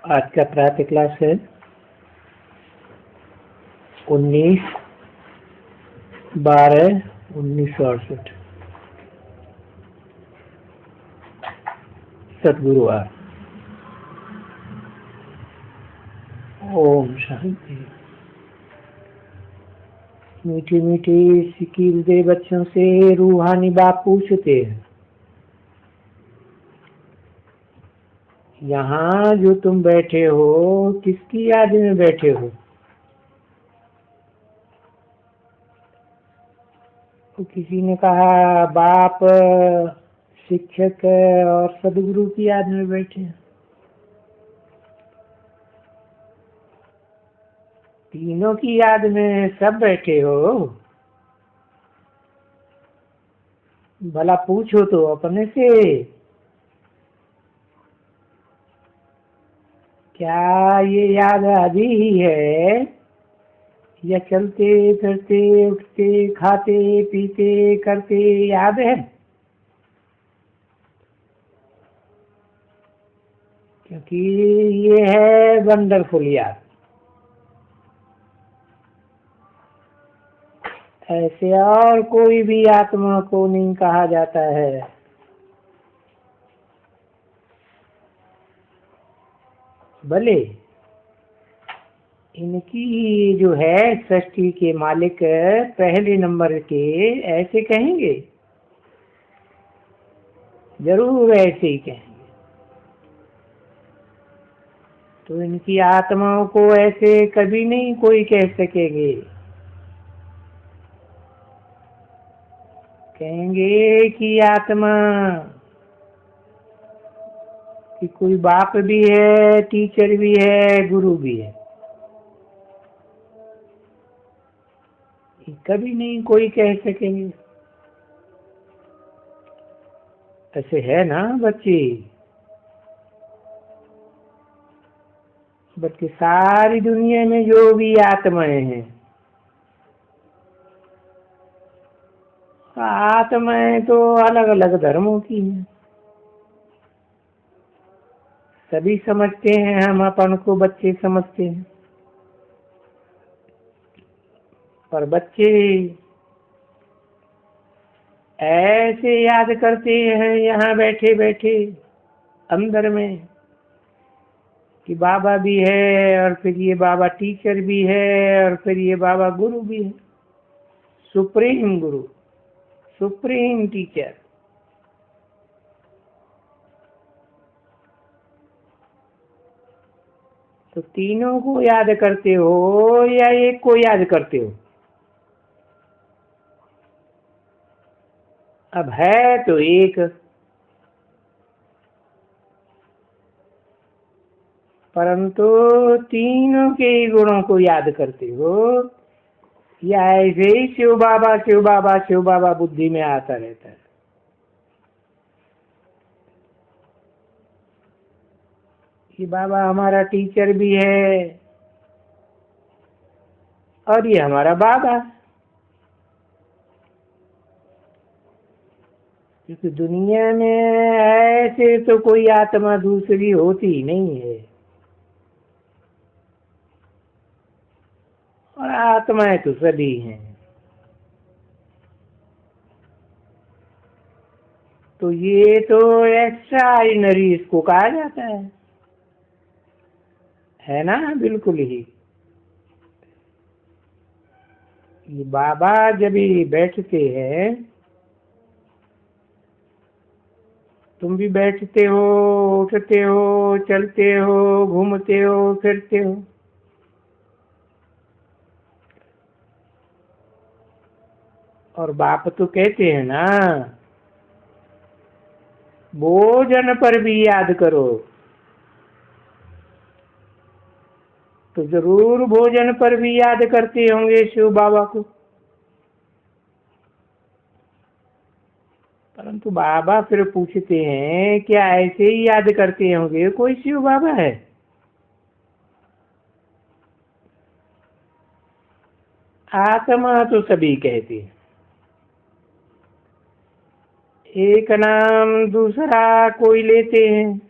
आज का प्रातः क्लास है 19/12/1968 सद्गुरुवार। ओम शांति। मीठी मीठी सिकील दे बच्चों से रूहानी बाप पूछते हैं, यहाँ जो तुम बैठे हो किसकी याद में बैठे हो? तो किसी ने कहा बाप, शिक्षक और सदगुरु की याद में बैठे हैं। तीनों की याद में सब बैठे हो? भला पूछो तो अपने से, क्या ये याद अभी ही है या चलते फिरते उठते खाते पीते करते याद है? क्योंकि ये है वंडरफुल याद। ऐसे और कोई भी आत्मा को नहीं कहा जाता है। भले इनकी जो है सृष्टि के मालिक पहले नंबर के ऐसे कहेंगे, जरूर ऐसे ही कहेंगे। तो इनकी आत्माओं को ऐसे कभी नहीं कोई कह सकेंगे। कहेंगे कि आत्मा कि कोई बाप भी है, टीचर भी है, गुरु भी है। कभी नहीं कोई कह सकेंगे। ऐसे है ना बच्चे? बल्कि सारी दुनिया में जो भी आत्माएं हैं, आत्माएं तो अलग अलग धर्मों की हैं। सभी समझते हैं, हम अपन को बच्चे समझते हैं, पर बच्चे ऐसे याद करते हैं यहाँ बैठे बैठे अंदर में कि बाबा भी है, और फिर ये बाबा टीचर भी है, और फिर ये बाबा गुरु भी है। सुप्रीम गुरु, सुप्रीम टीचर। तो तीनों को याद करते हो या एक को याद करते हो? अब है तो एक, परंतु तीनों के गुणों को याद करते हो या ऐसे ही शिव बाबा शिव बाबा शिव बाबा बुद्धि में आता रहता है? ये बाबा हमारा टीचर भी है और ये हमारा बाबा। क्योंकि दुनिया में ऐसे तो कोई आत्मा दूसरी होती ही नहीं है, और आत्माएं तो सभी हैं। तो ये तो एक्स्ट्रा ऑर्डिनरी इसको कहा जाता है ना? बिल्कुल ही। ये बाबा जब ही बैठते हैं, तुम भी बैठते हो, उठते हो, चलते हो, घूमते हो, फिरते हो। और बाप तो कहते हैं ना, भोजन पर भी याद करो। तो जरूर भोजन पर भी याद करते होंगे शिव बाबा को। परंतु बाबा फिर पूछते हैं, क्या ऐसे ही याद करते होंगे कोई शिव बाबा है? आत्मा तो सभी कहते हैं, एक नाम दूसरा कोई लेते हैं।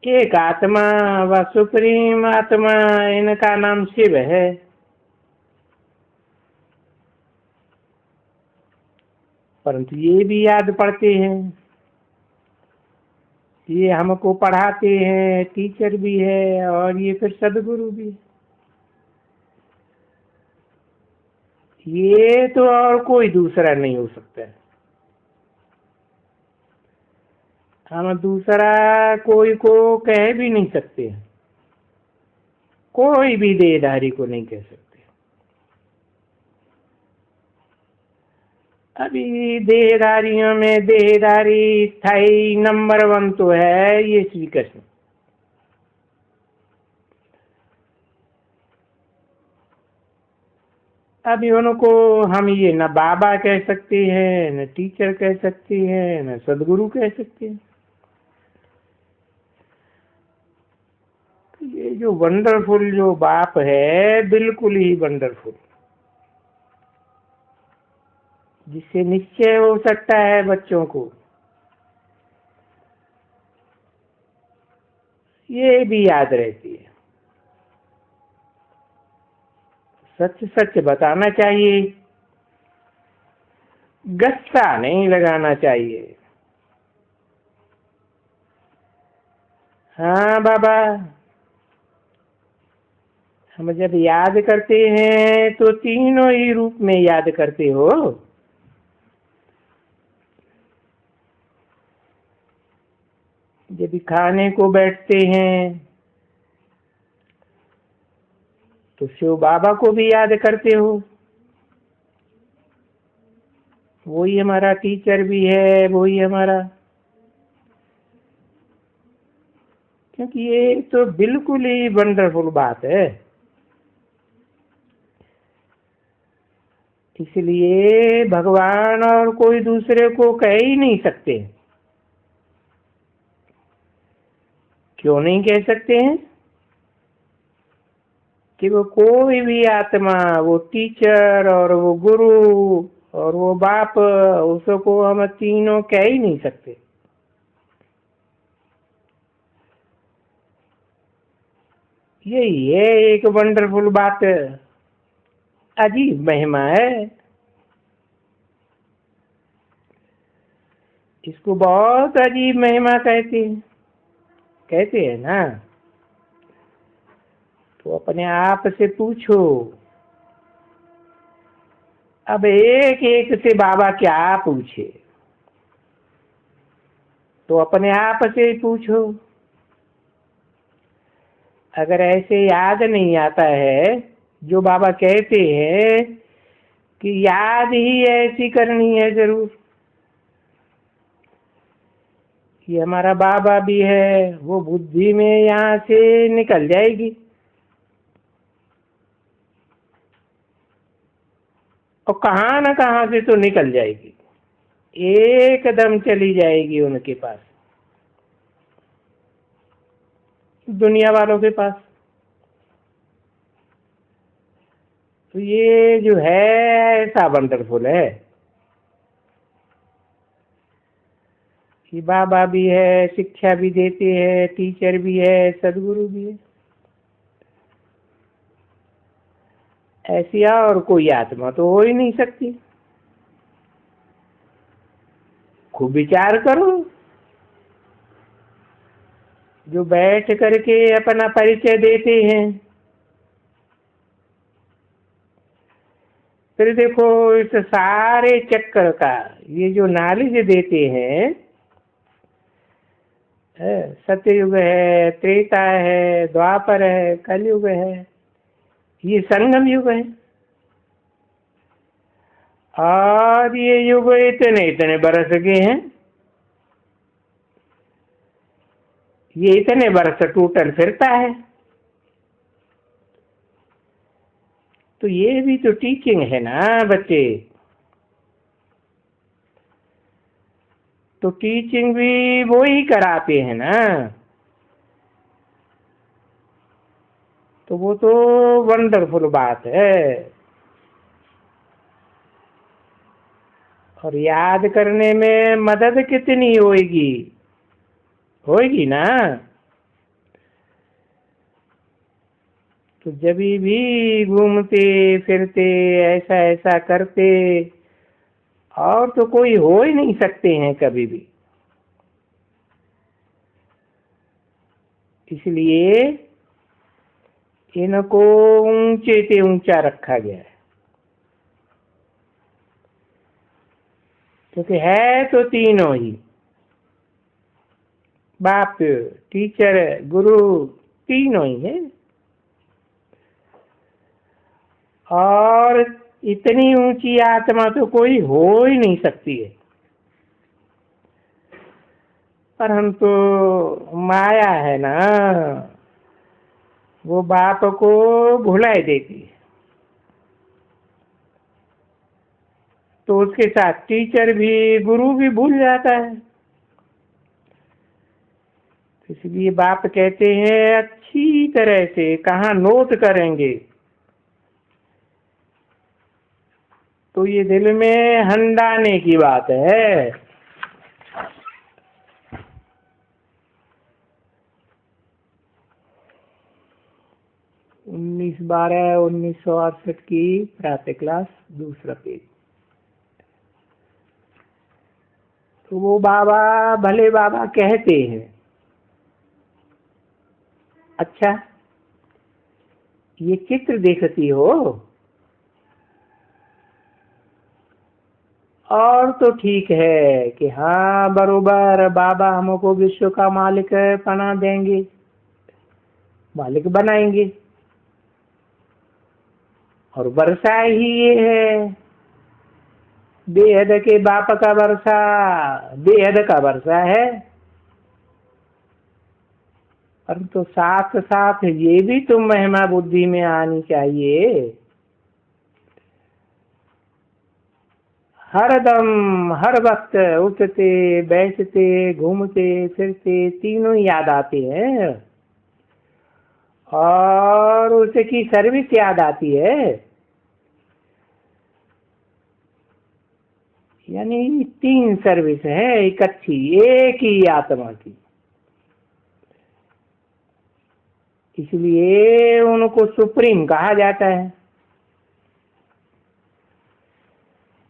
एक आत्मा व सुप्रीम आत्मा, इनका नाम शिव है। परंतु ये भी याद पढ़ते हैं, ये हमको पढ़ाते हैं, टीचर भी है और ये फिर सदगुरु भी है। ये तो और कोई दूसरा नहीं हो सकता है। हम दूसरा कोई को कह भी नहीं सकते, कोई भी देहधारी को नहीं कह सकते। अभी देहधारियों में देहधारी स्थाई नंबर 1 तो है ये श्री कृष्ण। अभी उनको हम ये न बाबा कह सकते हैं, न टीचर कह सकते हैं, न सदगुरु कह सकते हैं। ये जो वंडरफुल जो बाप है, बिल्कुल ही वंडरफुल, जिससे निश्चय हो सकता है बच्चों को, ये भी याद रहती है। सच सच बताना चाहिए, गुस्सा नहीं लगाना चाहिए। हाँ बाबा, हम जब याद करते हैं तो तीनों ही रूप में याद करते हो। जब खाने को बैठते हैं तो शिव बाबा को भी याद करते हो, वही हमारा टीचर भी है, वही हमारा, क्योंकि ये तो बिल्कुल ही वंडरफुल बात है। इसलिए भगवान और कोई दूसरे को कह ही नहीं सकते। क्यों नहीं कह सकते हैं? कि वो कोई भी आत्मा, वो टीचर और वो गुरु और वो बाप, उसको हम तीनों कह ही नहीं सकते। यही है एक वंडरफुल बात, अजीब महिमा है। इसको बहुत अजीब महिमा कहते हैं ना। तो अपने आप से पूछो, अब एक एक से बाबा क्या पूछे, तो अपने आप से पूछो। अगर ऐसे याद नहीं आता है, जो बाबा कहते हैं कि याद ही ऐसी करनी है जरूर, कि हमारा बाबा भी है, वो बुद्धि में यहाँ से निकल जाएगी और कहाँ न कहाँ से तो निकल जाएगी, एकदम चली जाएगी उनके पास, दुनिया वालों के पास। तो ये जो है ऐसा वंडरफुल है कि बाबा भी है, शिक्षा भी देते हैं, टीचर भी है, सदगुरु भी है। ऐसी और कोई आत्मा तो हो ही नहीं सकती। खूब विचार करो, जो बैठ करके अपना परिचय देते हैं, फिर देखो इस सारे चक्कर का ये जो नॉलेज देते हैं, सत्ययुग है, त्रेता है, द्वापर है, कलयुग है, ये संगम युग है। और ये युग इतने इतने बरस के हैं, ये इतने बरस टोटल फिरता है। तो ये भी तो टीचिंग है ना बच्चे। तो टीचिंग भी वो ही कराते हैं ना, तो वो तो वंडरफुल बात है। और याद करने में मदद कितनी होगी, होगी ना। तो जब भी घूमते फिरते ऐसा ऐसा करते, और तो कोई हो ही नहीं सकते हैं कभी भी। इसलिए इनको ऊंचे से ऊंचा रखा गया है, क्योंकि है तो तीनों ही, बाप, टीचर, गुरु, तीनों ही है। और इतनी ऊंची आत्मा तो कोई हो ही नहीं सकती है, पर हम तो माया है ना, वो बाप को भुला देती है। तो उसके साथ टीचर भी, गुरु भी भूल जाता है। इसलिए बाप कहते हैं अच्छी तरह से कहाँ नोट करेंगे, तो ये दिल में हंडाने की बात है। 19/12/1968 की प्रातः क्लास, दूसरा पेज। तो वो बाबा, भले बाबा कहते हैं, अच्छा ये चित्र देखती हो, और तो ठीक है कि हाँ बरोबर बाबा हमको विश्व का मालिक बना देंगे, मालिक बनाएंगे, और वर्षा ही ये है, बेहद के बाप का वर्षा, बेहद का वर्षा है। पर तो साथ साथ ये भी तो महिमा बुद्धि में आनी चाहिए, हर दम हर वक्त उठते बैठते घूमते फिरते तीनों याद आते हैं, और उसकी सर्विस याद आती है। यानी 3 सर्विस है इकट्ठी एक ही आत्मा की। इसलिए उनको सुप्रीम कहा जाता है,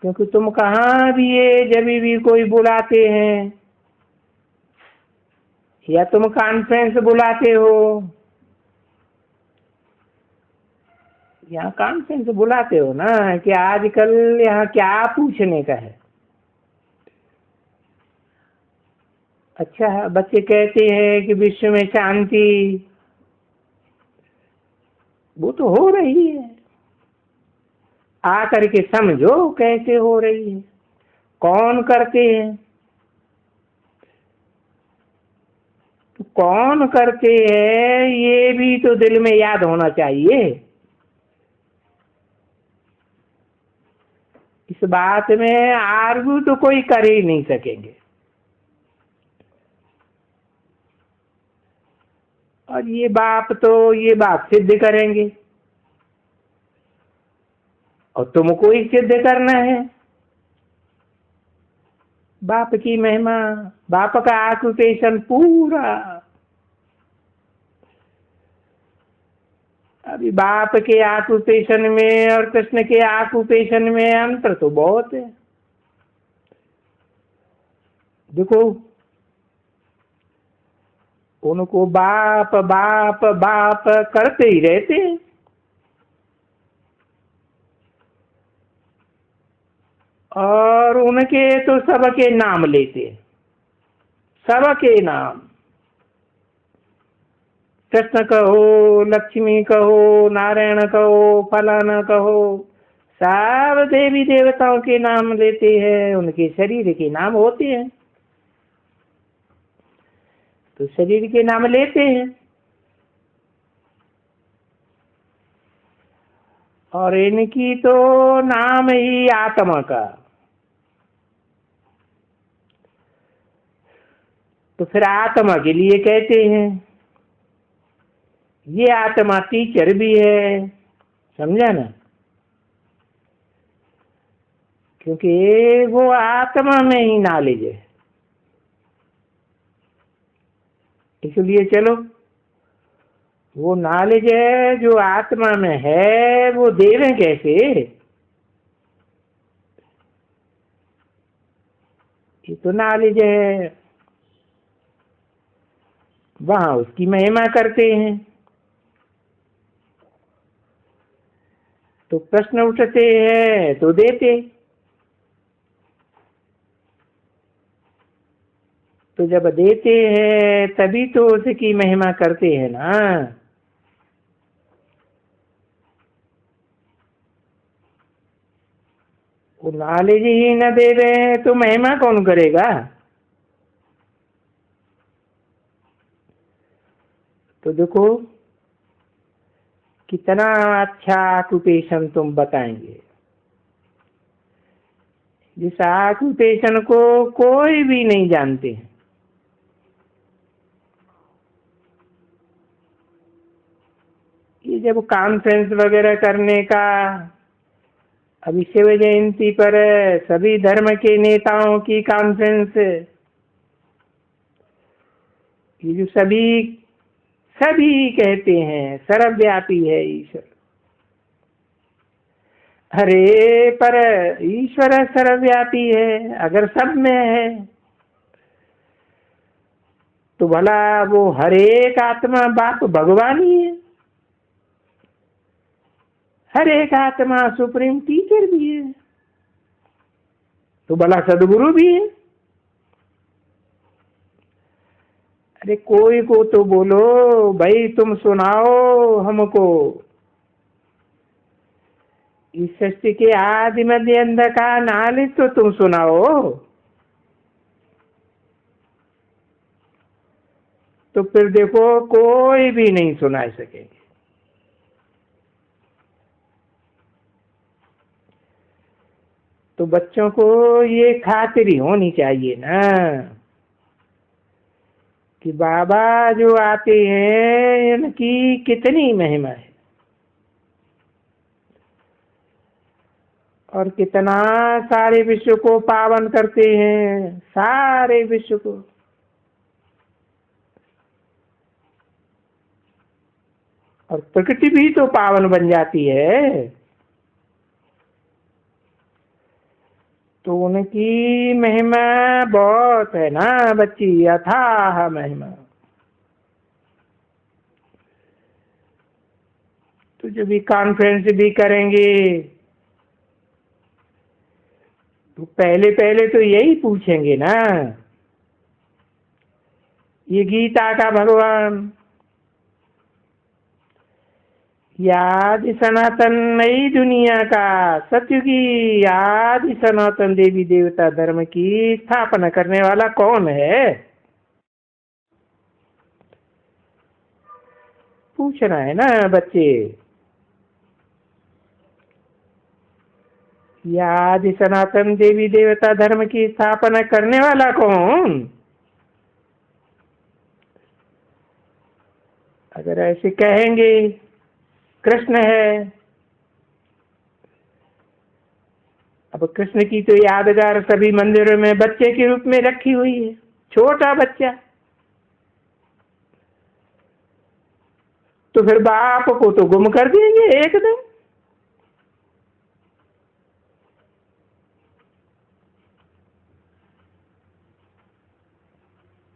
क्योंकि तुम कहाँ भी ये जब भी कोई बुलाते हैं, या तुम कॉन्फ्रेंस बुलाते हो, यहाँ कॉन्फ्रेंस बुलाते हो ना कि आजकल यहाँ क्या पूछने का है। अच्छा बच्चे कहते हैं कि विश्व में शांति, वो तो हो रही है, आकर के समझो कैसे हो रही है, कौन करते हैं, तो कौन करते हैं ये भी तो दिल में याद होना चाहिए। इस बात में आर्गू तो कोई कर ही नहीं सकेंगे। और ये बाप तो ये बात सिद्ध करेंगे, और तुमको ही सिद्ध करना है। बाप की महिमा, बाप का ऑक्यूपेशन पूरा। अभी बाप के ऑक्यूपेशन में और कृष्ण के ऑक्यूपेशन में अंतर तो बहुत है। देखो उनको बाप बाप बाप करते ही रहते, और उनके तो सबके नाम लेते, सबके नाम, कृष्ण कहो, लक्ष्मी कहो, नारायण कहो, फलाना कहो, सब देवी देवताओं के नाम लेते हैं, उनके शरीर के नाम होते हैं, तो शरीर के नाम लेते हैं। और इनकी तो नाम ही आत्मा का, तो फिर आत्मा के लिए कहते हैं, ये आत्मा टीचर भी है, समझा ना, क्योंकि वो आत्मा में ही नॉलेज है। इसलिए चलो वो नॉलेज है जो आत्मा में है, वो देवें कैसे? ये तो नॉलेज है, वहां उसकी महिमा करते हैं। तो प्रश्न उठते हैं तो देते। तो जब देते हैं तभी तो उसकी महिमा करते हैं ना। वो नॉलेज ही न दे रहे हैं तो महिमा कौन करेगा? तो देखो कितना अच्छा ऑक्यूपेशन तुम बताएंगे, जिस ऑक्यूपेशन को कोई भी नहीं जानते। ये जब कॉन्फ्रेंस वगैरह करने का, अभी शिव जयंती पर सभी धर्म के नेताओं की कॉन्फ्रेंस, ये जो सभी सभी कहते हैं सर्वव्यापी है ईश्वर। अरे पर ईश्वर सर्वव्यापी है, अगर सब में है तो भला वो हर एक आत्मा बाप भगवान ही है, हर एक आत्मा सुप्रीम टीचर भी है, तो भला सदगुरु भी है। अरे कोई को तो बोलो भाई, तुम सुनाओ हमको इस सृष्टि के आदि मध्य अंत का नॉलेज तो तुम सुनाओ। तो फिर देखो कोई भी नहीं सुना सकेंगे। तो बच्चों को ये खातिरी होनी चाहिए ना कि बाबा जो आते हैं इनकी कितनी महिमा है और कितना सारे विश्व को पावन करते हैं, सारे विश्व को। और प्रकृति भी तो पावन बन जाती है। तो उनकी महिमा बहुत है ना बच्ची, अथाह महिमा। तो जब भी कॉन्फ्रेंस भी करेंगे तो पहले पहले तो यही पूछेंगे ना, ये गीता का भगवान आदि सनातन नई दुनिया का सत्य की आदि सनातन देवी देवता धर्म की स्थापना करने वाला कौन है? पूछना है ना बच्चे। आदि सनातन देवी देवता धर्म की स्थापना करने वाला कौन? अगर ऐसे कहेंगे कृष्ण है, अब कृष्ण की तो यादगार सभी मंदिरों में बच्चे के रूप में रखी हुई है, छोटा बच्चा। तो फिर बाप को तो गुम कर देंगे एकदम।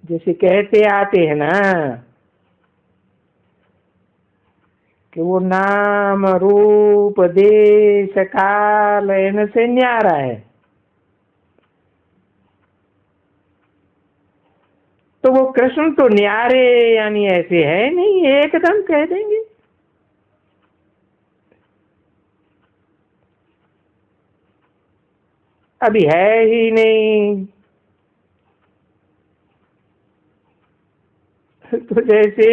जैसे कहते आते हैं ना कि वो नाम रूप देश काल इनसे न्यारा है, तो वो कृष्ण तो न्यारे यानी ऐसे है नहीं, एकदम कह देंगे। अभी है ही नहीं। तो जैसे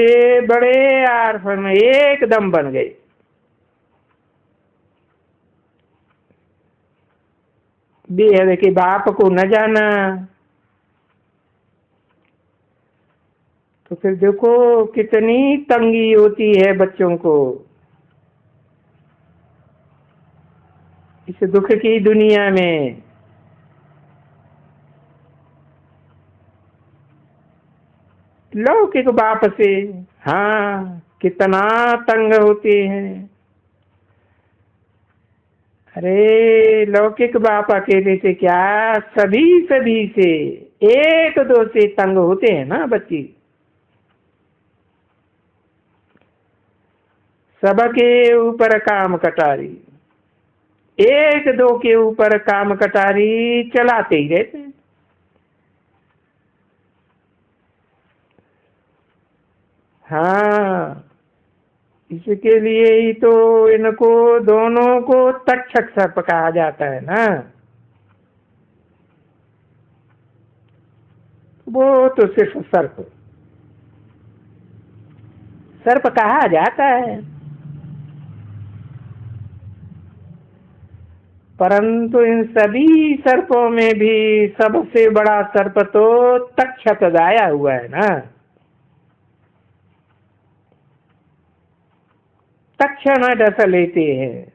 बड़े आर्फन एकदम बन गए। बेहद के बाप को न जाना, तो फिर देखो कितनी तंगी होती है बच्चों को इस दुख की दुनिया में। लौकिक बाप से, हाँ कितना तंग होते हैं। अरे लौकिक बाप अकेले से क्या, सभी सभी से, एक दो से तंग होते हैं ना बच्चे। सबके ऊपर काम कटारी, एक दो के ऊपर काम कटारी चलाते ही रहते हैं। हाँ, इसके लिए ही तो इनको दोनों को तक्षक सर्प कहा जाता है ना। वो तो सिर्फ सर्प सर्प कहा जाता है, परंतु इन सभी सर्पों में भी सबसे बड़ा सर्प तो तक्षक गाया हुआ है ना। तक्षण डस लेते हैं,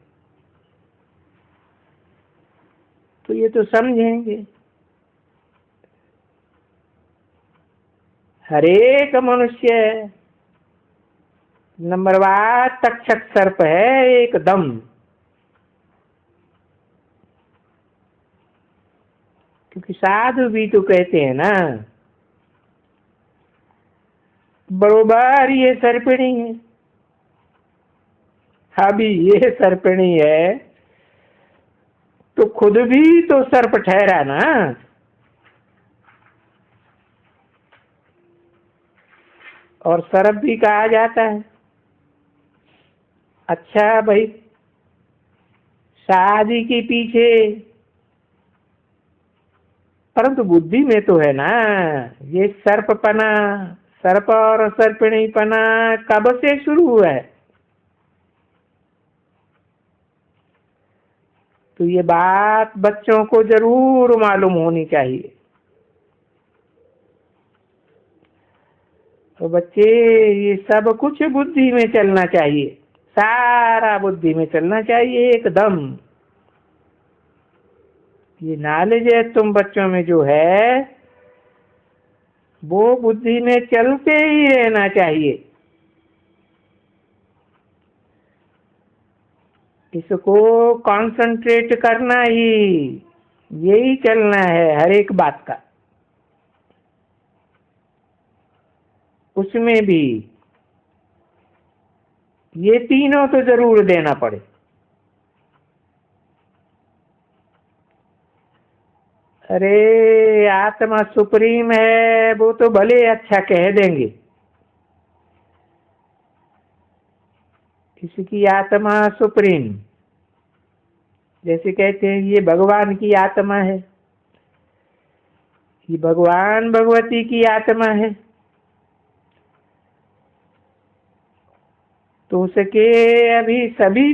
तो ये तो समझेंगे। हरेक मनुष्य नंबरवार तक्षक सर्प है एकदम। क्योंकि साधु भी तो कहते हैं ना, बरोबर ये सर्पिणी है, अभी ये सर्पिणी है तो खुद भी तो सर्प ठहरा ना। और सर्प भी कहा जाता है। अच्छा भाई, शादी के पीछे, परंतु बुद्धि में तो है ना ये सर्पपना, सर्प और सर्पिणीपना कब से शुरू हुआ है। तो ये बात बच्चों को जरूर मालूम होनी चाहिए। तो बच्चे ये सब कुछ बुद्धि में चलना चाहिए, सारा बुद्धि में चलना चाहिए एकदम। ये नॉलेज है तुम बच्चों में जो है वो बुद्धि में चलते ही रहना चाहिए। इसको कंसंट्रेट करना ही, यही चलना है हर एक बात का। उसमें भी ये तीनों तो जरूर देना पड़े। अरे आत्मा सुप्रीम है, वो तो भले अच्छा कह देंगे, इसकी आत्मा सुप्रीम, जैसे कहते हैं ये भगवान की आत्मा है, ये भगवान भगवती की आत्मा है, तो उसके अभी सभी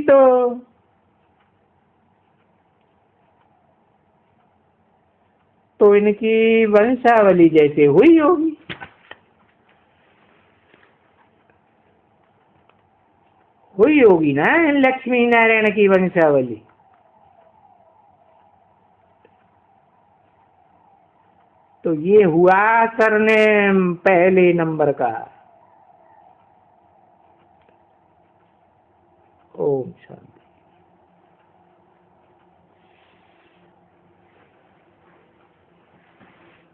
तो इनकी वंशावली जैसे हुई होगी। हुई होगी ना लक्ष्मी नारायण की वंशावली। तो ये हुआ सरनेम पहले नंबर का। ओम शांति।